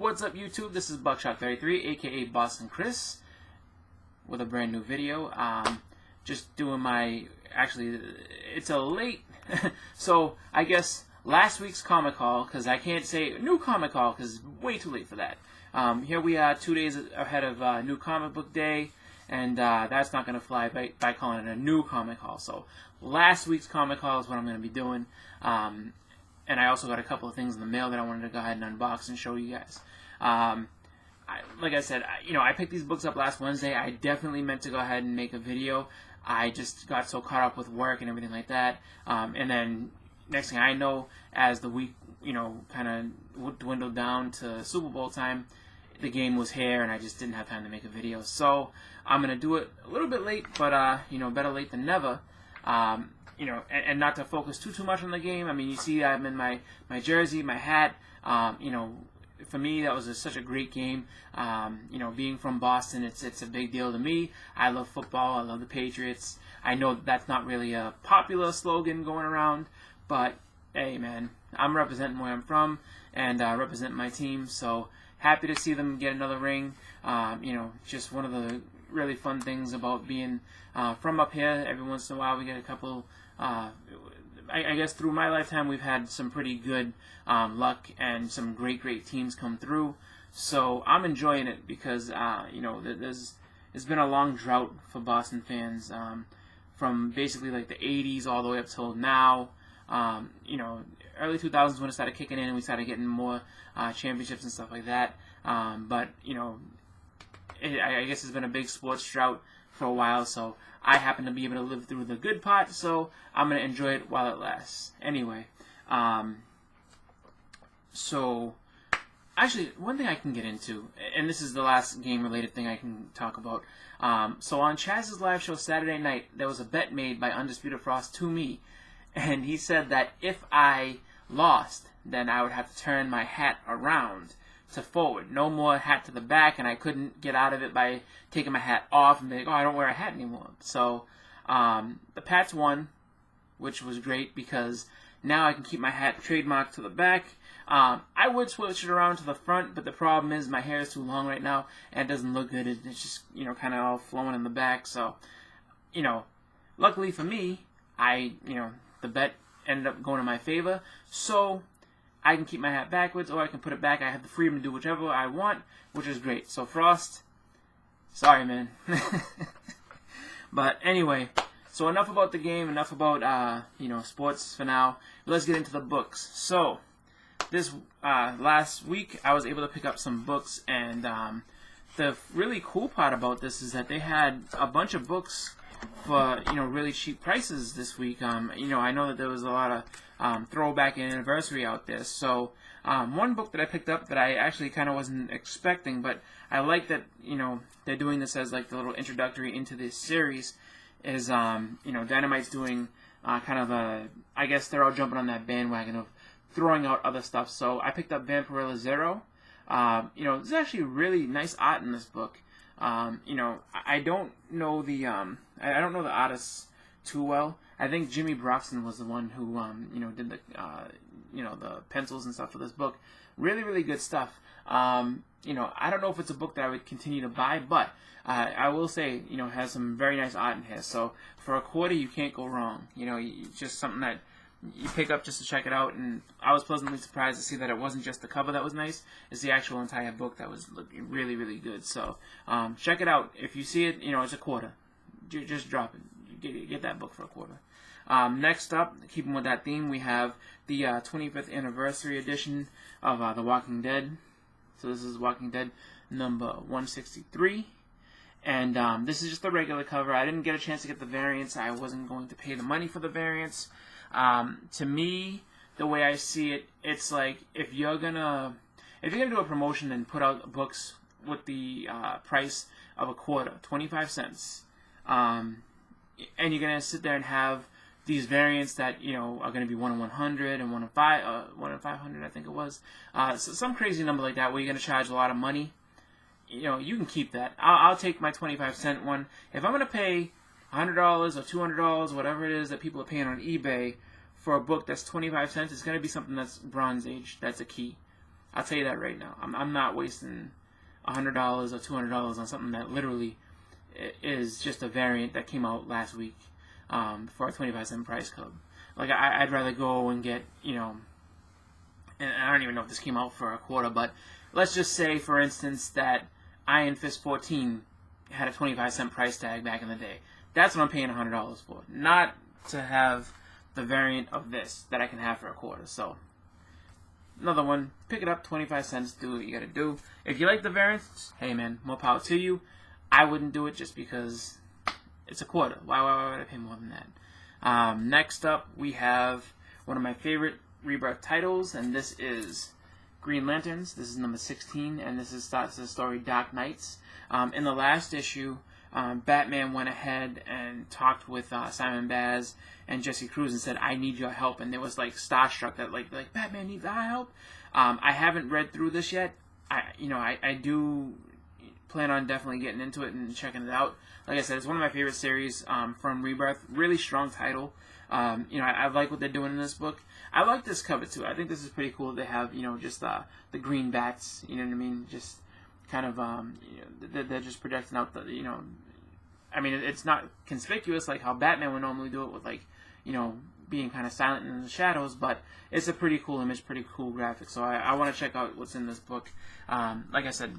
What's up, YouTube? This is Buckshot33, aka Boston Chris, with a brand new video. Just doing my, actually, it's a late, so I guess last week's comic haul, because I can't say new comic haul, because it's way too late for that. Here we are 2 days ahead of New Comic Book Day, and that's not going to fly by calling it a new comic haul. So last week's comic haul is what I'm going to be doing. And I also got a couple of things in the mail that I wanted to go ahead and unbox and show you guys. Like I said, I picked these books up last Wednesday. I definitely meant to go ahead and make a video. I just got so caught up with work and everything like that. And then next thing I know, as the week, kind of dwindled down to Super Bowl time, the game was here and I just didn't have time to make a video. So I'm going to do it a little bit late, but, better late than never. And not to focus too much on the game. I mean, you see I'm in my jersey, my hat. For me, that was such a great game. Being from Boston, it's a big deal to me. I love football. I love the Patriots. I know that's not really a popular slogan going around, but hey, man, I'm representing where I'm from and representing my team. So happy to see them get another ring. Just one of the really fun things about being from up here. Every once in a while, we get a couple. I guess through my lifetime, we've had some pretty good luck and some great teams come through. So I'm enjoying it because there's been a long drought for Boston fans from basically like the 80s all the way up till now. Early 2000s when it started kicking in and we started getting more championships and stuff like that. I guess it's been a big sports drought for a while, so I happen to be able to live through the good part, so I'm going to enjoy it while it lasts. Anyway, so actually, one thing I can get into, and this is the last game-related thing I can talk about. So on Chaz's live show Saturday night, there was a bet made by Undisputed Frost to me, and he said that if I lost, then I would have to turn my hat around to forward. No more hat to the back, and I couldn't get out of it by taking my hat off and being like, oh, I don't wear a hat anymore. So the Pats won, which was great because now I can keep my hat trademarked to the back. I would switch it around to the front, but the problem is my hair is too long right now, and it doesn't look good. It's just, kind of all flowing in the back. So, luckily for me, the bet ended up going in my favor. So I can keep my hat backwards, or I can put it back. I have the freedom to do whichever I want, which is great. So Frost, sorry, man. But anyway, so enough about the game, enough about sports for now. Let's get into the books. So this last week, I was able to pick up some books, and the really cool part about this is that they had a bunch of books for really cheap prices this week. I know that there was a lot of throwback and anniversary out there. So one book that I picked up that I actually kind of wasn't expecting, but I like that they're doing this as like the little introductory into this series. Is Dynamite's doing kind of I guess they're all jumping on that bandwagon of throwing out other stuff. So I picked up Vampirella Zero. There's actually really nice art in this book. I don't know the I don't know the artists too well. I think Jimmy Broxton was the one who did the the pencils and stuff for this book. Really good stuff. I don't know if it's a book that I would continue to buy, but I will say it has some very nice art in here. So for a quarter, you can't go wrong. It's just something that you pick up just to check it out, and I was pleasantly surprised to see that it wasn't just the cover that was nice, it's the actual entire book that was looking really good. So check it out. If you see it, it's a quarter. Just drop it. Get that book for a quarter. Next up, keeping with that theme, we have the 25th anniversary edition of The Walking Dead. So this is Walking Dead number 163. And this is just the regular cover. I didn't get a chance to get the variants. I wasn't going to pay the money for the variants. To me, the way I see it, it's like if you're gonna do a promotion and put out books with the price of a quarter, 25 cents, and you're gonna sit there and have these variants that are gonna be 1 in 100 and 1 in 500, I think it was, so some crazy number like that where you're gonna charge a lot of money. You can keep that. I'll take my 25-cent one. If I'm gonna pay $100 or $200, whatever it is that people are paying on eBay for a book that's 25 cents, it's going to be something that's Bronze Age. That's a key. I'll tell you that right now. I'm not wasting $100 or $200 on something that literally is just a variant that came out last week for a 25-cent price club. Like, I'd rather go and get, you know, and I don't even know if this came out for a quarter, but let's just say, for instance, that Iron Fist 14 had a 25-cent price tag back in the day. That's what I'm paying $100 for, not to have the variant of this that I can have for a quarter. So, another one, pick it up, 25 cents, do what you gotta do. If you like the variants, hey man, more power to you. I wouldn't do it just because it's a quarter. Why would I pay more than that? Next up, we have one of my favorite Rebirth titles, and this is Green Lanterns. This is number 16, and this starts the story Dark Knights. In the last issue, Batman went ahead and talked with Simon Baz and Jesse Cruz and said, "I need your help." And there was like starstruck that like Batman needs our help. I haven't read through this yet. I do plan on definitely getting into it and checking it out. Like I said, it's one of my favorite series from Rebirth. Really strong title. I like what they're doing in this book. I like this cover too. I think this is pretty cool. They have, just the green bats. You know what I mean? Just kind of, they're just projecting out the, I mean, it's not conspicuous like how Batman would normally do it with like, being kind of silent in the shadows, but it's a pretty cool image, pretty cool graphic. So I want to check out what's in this book. Like I said,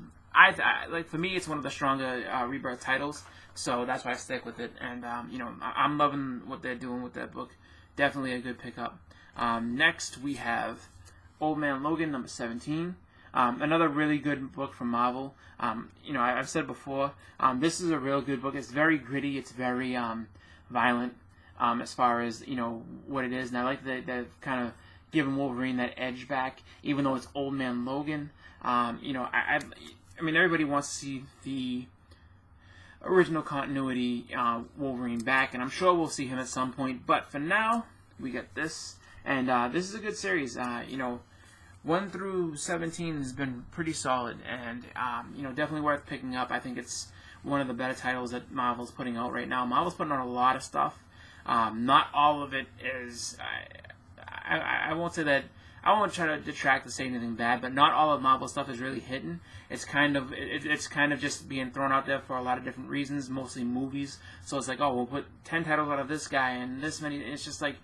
like for me, it's one of the stronger Rebirth titles, so that's why I stick with it. And I'm loving what they're doing with that book. Definitely a good pickup. Next, we have Old Man Logan, number 17. Another really good book from Marvel. I've said before, this is a real good book. It's very gritty. It's very violent as far as what it is. And I like that they've kind of given Wolverine that edge back, even though it's Old Man Logan. I mean, everybody wants to see the original continuity Wolverine back, and I'm sure we'll see him at some point. But for now, we get this, and this is a good series. 1 through 17 has been pretty solid, and definitely worth picking up. I think it's one of the better titles that Marvel's putting out right now. Marvel's putting out a lot of stuff. Not all of it is. I won't say that. I won't try to detract to say anything bad, but not all of Marvel stuff is really hitting. It's kind of just being thrown out there for a lot of different reasons, mostly movies. So it's like, oh, we'll put 10 titles out of this guy and this many. It's just like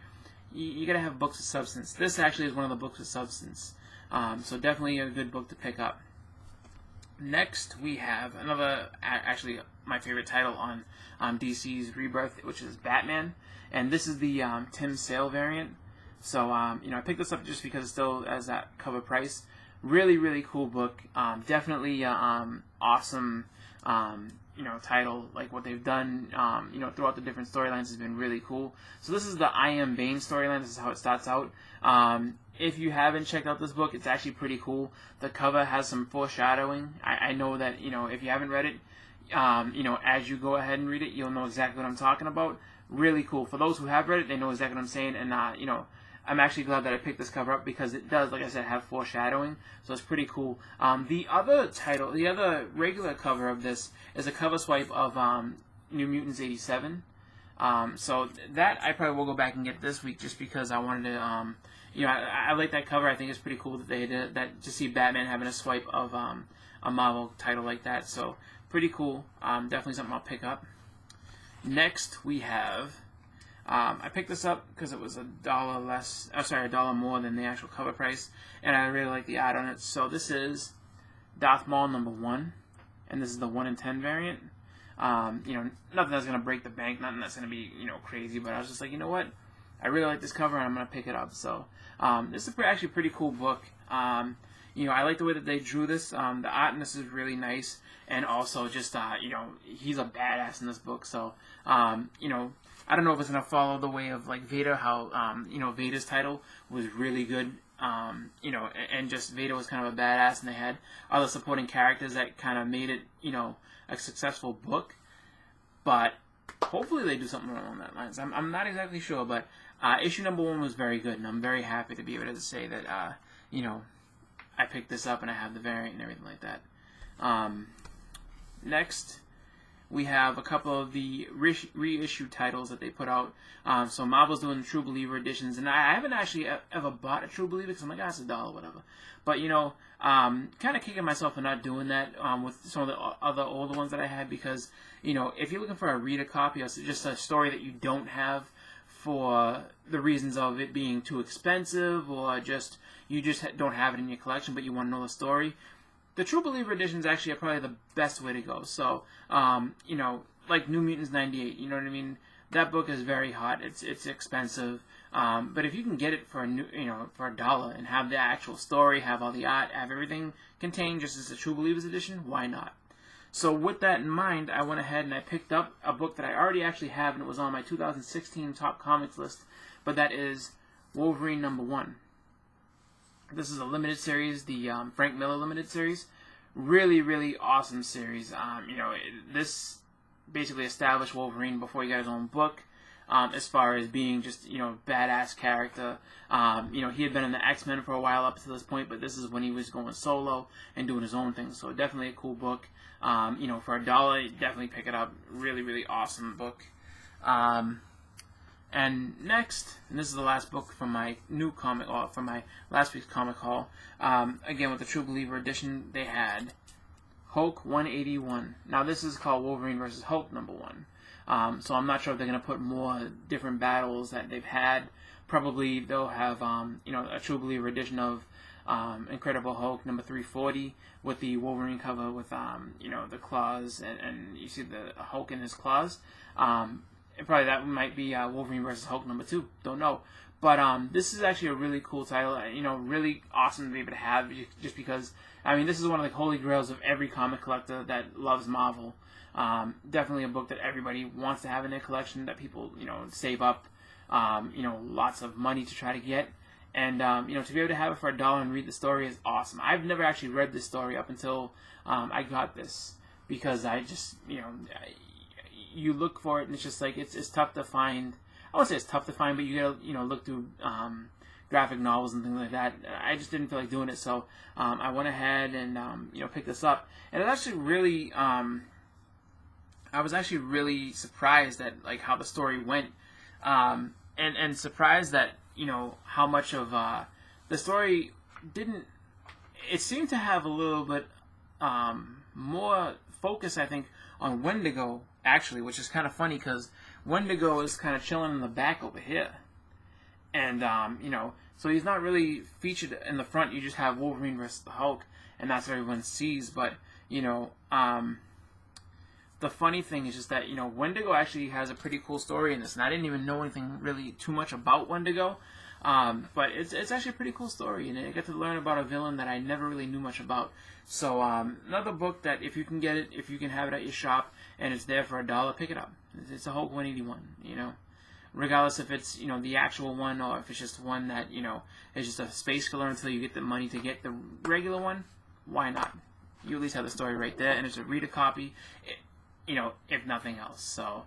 you gotta have books of substance. This actually is one of the books of substance. So definitely a good book to pick up. Next, we have another, actually my favorite title on DC's Rebirth, which is Batman, and this is the Tim Sale variant. So, I picked this up just because it still has that cover price. Really, really cool book. Definitely awesome, title. Like what they've done, throughout the different storylines has been really cool. So this is the I Am Bane storyline. This is how it starts out. If you haven't checked out this book, it's actually pretty cool. The cover has some foreshadowing. I know that, if you haven't read it, as you go ahead and read it, you'll know exactly what I'm talking about. Really cool. For those who have read it, they know exactly what I'm saying, and, I'm actually glad that I picked this cover up because it does, like I said, have foreshadowing, so it's pretty cool. The other regular cover of this is a cover swipe of New Mutants 87. So that I probably will go back and get this week just because I wanted to, I like that cover. I think it's pretty cool that they did that, to see Batman having a swipe of a Marvel title like that. So pretty cool. Definitely something I'll pick up. Next we have. I picked this up because it was $1 more than the actual cover price, and I really like the art on it. So this is Darth Maul number 1, and this is the 1 in 10 variant. Nothing that's gonna break the bank, nothing that's gonna be crazy, but I was just like, you know what, I really like this cover, and I'm gonna pick it up. So this is actually a pretty cool book. I like the way that they drew this. The art in this is really nice, and also just he's a badass in this book. So I don't know if it's going to follow the way of like Vader, how Vader's title was really good, and just Vader was kind of a badass, and they had other supporting characters that kind of made it a successful book. But hopefully they do something along that lines. I'm not exactly sure, but issue number 1 was very good, and I'm very happy to be able to say that I picked this up and I have the variant and everything like that. Next, we have a couple of the reissue titles that they put out. So Marvel's doing the True Believer editions, and I haven't actually ever bought a True Believer because I'm like, it's $1, whatever. But kind of kicking myself for not doing that with some of the other older ones that I had, because if you're looking for a reader copy or just a story that you don't have for the reasons of it being too expensive, or you just don't have it in your collection, but you want to know the story, the True Believer editions actually are probably the best way to go. So, like New Mutants 98, you know what I mean? That book is very hot. It's expensive, but if you can get it for for $1 and have the actual story, have all the art, have everything contained just as a True Believers edition, why not? So with that in mind, I went ahead and I picked up a book that I already actually have, and it was on my 2016 top comics list, but that is Wolverine #1. This is a limited series, the Frank Miller limited series. Really, really awesome series. This basically established Wolverine before he got his own book, as far as being just, badass character. He had been in the X-Men for a while up to this point, but this is when he was going solo and doing his own thing. So definitely a cool book. For $1, definitely pick it up. Really, really awesome book. And next, and this is the last book from my new comic, or from my last week's comic haul. Again, with the True Believer edition, they had Hulk 181. Now this is called Wolverine vs. Hulk #1. So I'm not sure if they're going to put more different battles that they've had. Probably they'll have, a True Believer edition of Incredible Hulk #340 with the Wolverine cover with, the claws, and you see the Hulk in his claws. And probably that might be Wolverine vs. Hulk #2. Don't know. But this is actually a really cool title. Really awesome to be able to have, just because, this is one of the holy grails of every comic collector that loves Marvel. Definitely a book that everybody wants to have in their collection, that people, save up, lots of money to try to get. And, to be able to have it for $1 and read the story is awesome. I've never actually read this story up until I got this, because I just, you look for it, and it's just like, it's tough to find. I won't say it's tough to find, but you gotta, look through graphic novels and things like that. I just didn't feel like doing it, so I went ahead and, picked this up. And it actually really, I was actually really surprised at, like, how the story went, and surprised that, how much of the story didn't. It seemed to have a little bit more focus, I think, on Wendigo, actually, which is kind of funny, because Wendigo is kind of chilling in the back over here. And, so he's not really featured in the front. You just have Wolverine versus the Hulk, and that's what everyone sees. But, the funny thing is just that, Wendigo actually has a pretty cool story in this, and I didn't even know anything really too much about Wendigo. But it's actually a pretty cool story, and I get to learn about a villain that I never really knew much about. So, another book that if you can get it, if you can have it at your shop, and it's there for $1, pick it up. It's a Hulk 181, regardless if it's, the actual one, or if it's just one that, is just a space filler until you get the money to get the regular one. Why not? You at least have the story right there, and it's a reader copy, if nothing else. So,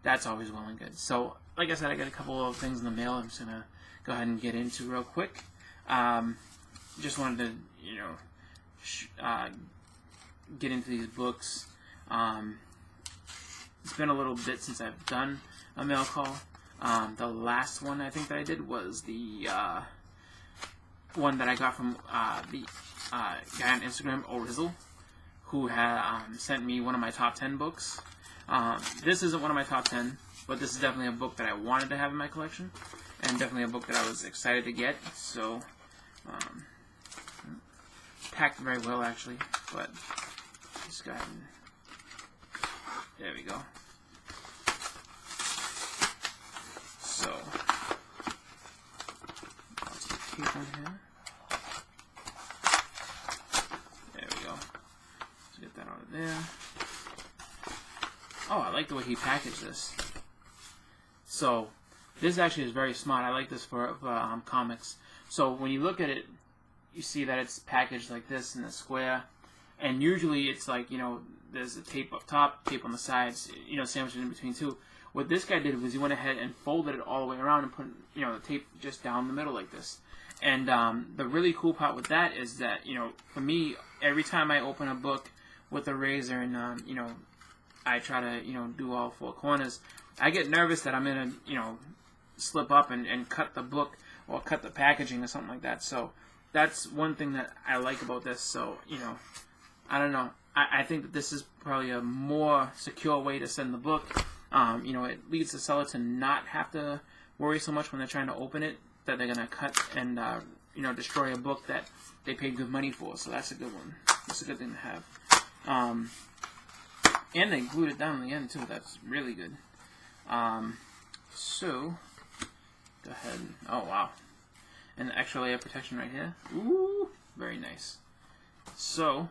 that's always well and good. So, like I said, I got a couple of things in the mail I'm just going to go ahead and get into real quick. Just wanted to, get into these books. It's been a little bit since I've done a mail call. The last one I think that I did was the one that I got from the guy on Instagram, Orizzle, who had sent me one of my top 10 books. This isn't one of my top 10, but this is definitely a book that I wanted to have in my collection, and definitely a book that I was excited to get. So, packed very well, actually, but just go ahead and, there we go. So, lots of tape on here. There we go. Let's get that out of there. Oh, I like the way he packaged this. So, this actually is very smart. I like this for comics. So, when you look at it, you see that it's packaged like this in a square. And usually it's like, there's a tape up top, tape on the sides, sandwiched in between too. What this guy did was he went ahead and folded it all the way around and put, the tape just down the middle like this. And the really cool part with that is that, for me, every time I open a book with a razor and, I try to, do all four corners. I get nervous that I'm going to, slip up and cut the book or cut the packaging or something like that. So that's one thing that I like about this. So, I don't know. I think that this is probably a more secure way to send the book. It leads the seller to not have to worry so much when they're trying to open it that they're going to cut and, destroy a book that they paid good money for. So that's a good one. That's a good thing to have. And they glued it down in the end, too. That's really good. So, go ahead. Oh, wow. And the extra layer of protection right here. Ooh, very nice. So,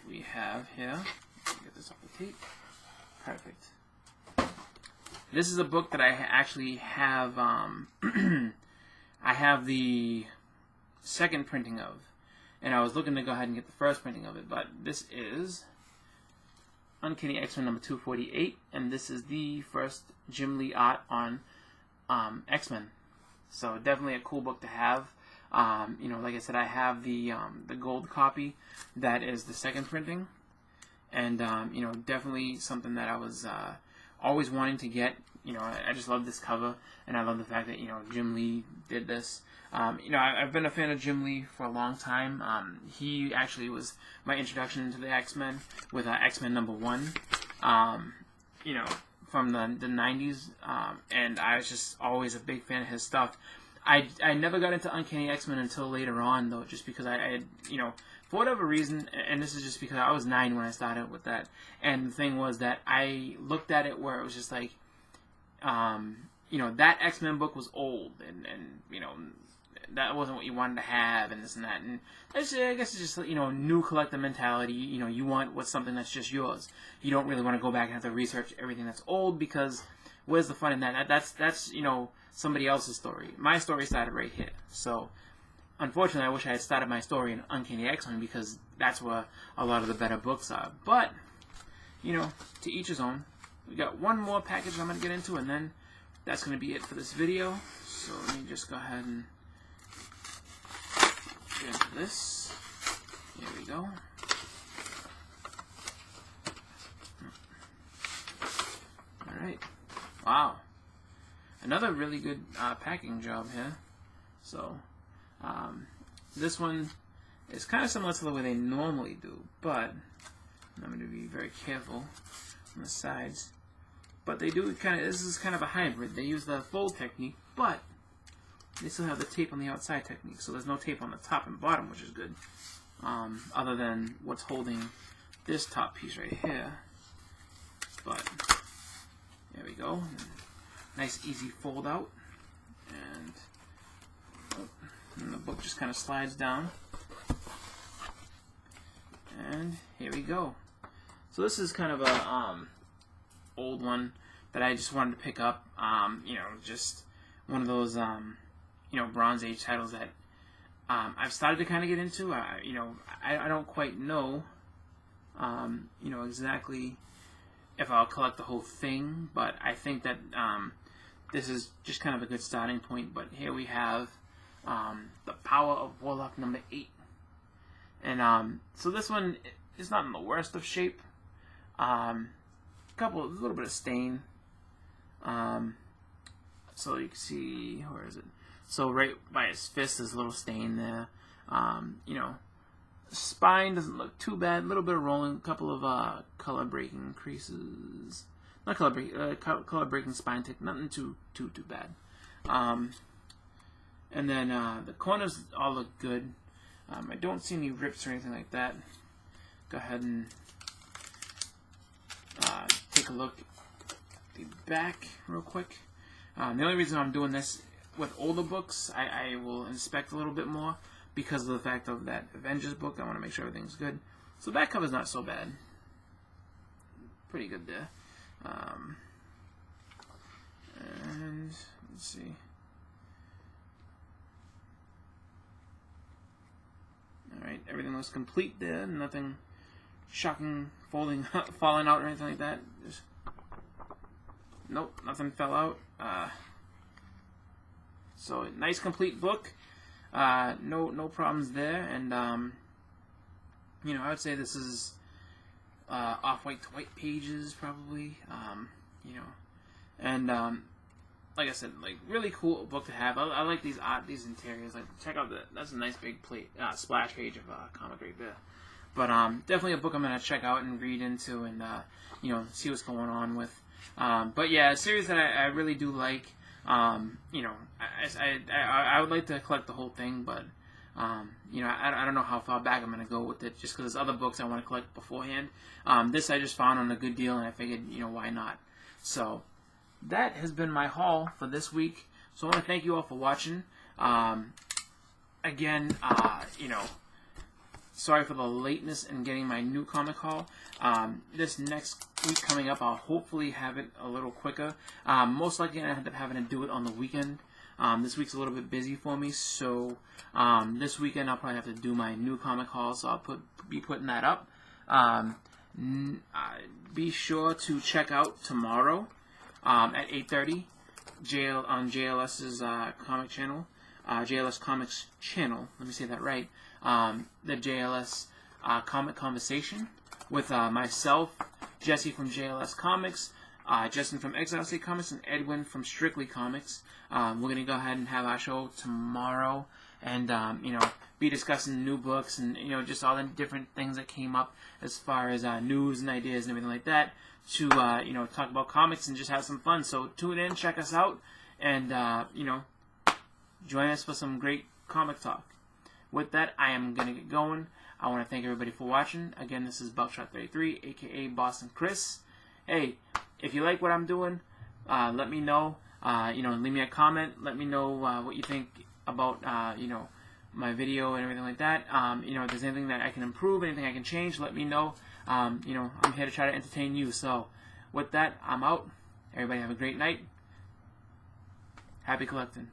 we have here, get this off the tape. Perfect. This is a book that I actually have, I have the second printing of. And I was looking to go ahead and get the first printing of it, but this is Uncanny X-Men number 248, and this is the first Jim Lee art on X-Men. So definitely a cool book to have. Like I said, I have the gold copy that is the second printing, and definitely something that I was always wanting to get. I just love this cover, and I love the fact that Jim Lee did this. I've been a fan of Jim Lee for a long time. He actually was my introduction into the X-Men with X-Men number 1. From the 90s, and I was just always a big fan of his stuff. I never got into Uncanny X-Men until later on, though, just because I had, for whatever reason, and this is just because I was 9 when I started with that, and the thing was that I looked at it where it was just like, that X-Men book was old, and that wasn't what you wanted to have, and this and that, and I guess it's just, new collector mentality. You want what's something that's just yours. You don't really want to go back and have to research everything that's old, because where's the fun in that? That's somebody else's story. My story started right here. So, unfortunately, I wish I had started my story in Uncanny X-Men, because that's where a lot of the better books are. But, to each his own. We got one more package I'm going to get into, and then that's going to be it for this video. So, let me just go ahead and get into this. Here we go. Alright. Wow. Another really good packing job here. So, this one is kind of similar to the way they normally do, but I'm going to be very careful on the sides. But they do this is kind of a hybrid. They use the fold technique, but they still have the tape on the outside technique, so there's no tape on the top and bottom, which is good. Other than what's holding this top piece right here. But there we go. Nice easy fold out, and the book just kind of slides down. And here we go. So this is kind of a old one that I just wanted to pick up. Just one of those Bronze Age titles that I've started to kind of get into. I don't quite know exactly if I'll collect the whole thing, but I think that this is just kind of a good starting point. But here we have the Power of Warlock number 8, and so this one is not in the worst of shape. A little bit of stain. So you can see, where is it? So right by his fist, there's a little stain there. Spine doesn't look too bad. A little bit of rolling, a couple of color breaking creases. Not color breaking, color breaking spine tick. Nothing too bad. And then the corners all look good. I don't see any rips or anything like that. Go ahead and take a look at the back real quick. The only reason I'm doing this with older books, I will inspect a little bit more because of the fact of that Avengers book. I want to make sure everything's good. So the back cover's not so bad. Pretty good there. And let's see. Alright, everything looks complete there. Nothing shocking, falling out or anything like that. Just, nope, nothing fell out. So nice complete book. No problems there. And I would say this is off-white to white pages, probably. You know, and like I said, like really cool book to have. I like these interiors. Like check out that's a nice big splash page of comic right there. But definitely a book I'm gonna check out and read into, and you know, see what's going on with. But yeah, a series that I really do like. You know, I would like to collect the whole thing, but you know, I don't know how far back I'm gonna go with it, just because there's other books I want to collect beforehand. This I just found on a good deal, and I figured, you know, why not? So that has been my haul for this week. So I want to thank you all for watching. Again, you know, sorry for the lateness in getting my new comic haul. This next week coming up, I'll hopefully have it a little quicker. Most likely I end up having to do it on the weekend. This week's a little bit busy for me, so this weekend I'll probably have to do my new comic haul, so I'll be putting that up. Be sure to check out tomorrow at 8:30 on JLS's comic channel, JLS Comics channel. Let me say that right. The JLS Comic Conversation with myself, Jesse from JLS Comics, Justin from Exile State Comics, and Edwin from Strictly Comics. We're gonna go ahead and have our show tomorrow, and you know, be discussing new books and, you know, just all the different things that came up as far as news and ideas and everything like that, to you know, talk about comics and just have some fun. So tune in, check us out, and you know, join us for some great comic talk. With that, I am gonna get going. I want to thank everybody for watching. Again, this is Buckshot33, aka Boston Chris. Hey, if you like what I'm doing, let me know. You know, leave me a comment. Let me know what you think about you know, my video and everything like that. You know, if there's anything that I can improve, anything I can change, let me know. You know, I'm here to try to entertain you. So, with that, I'm out. Everybody have a great night. Happy collecting.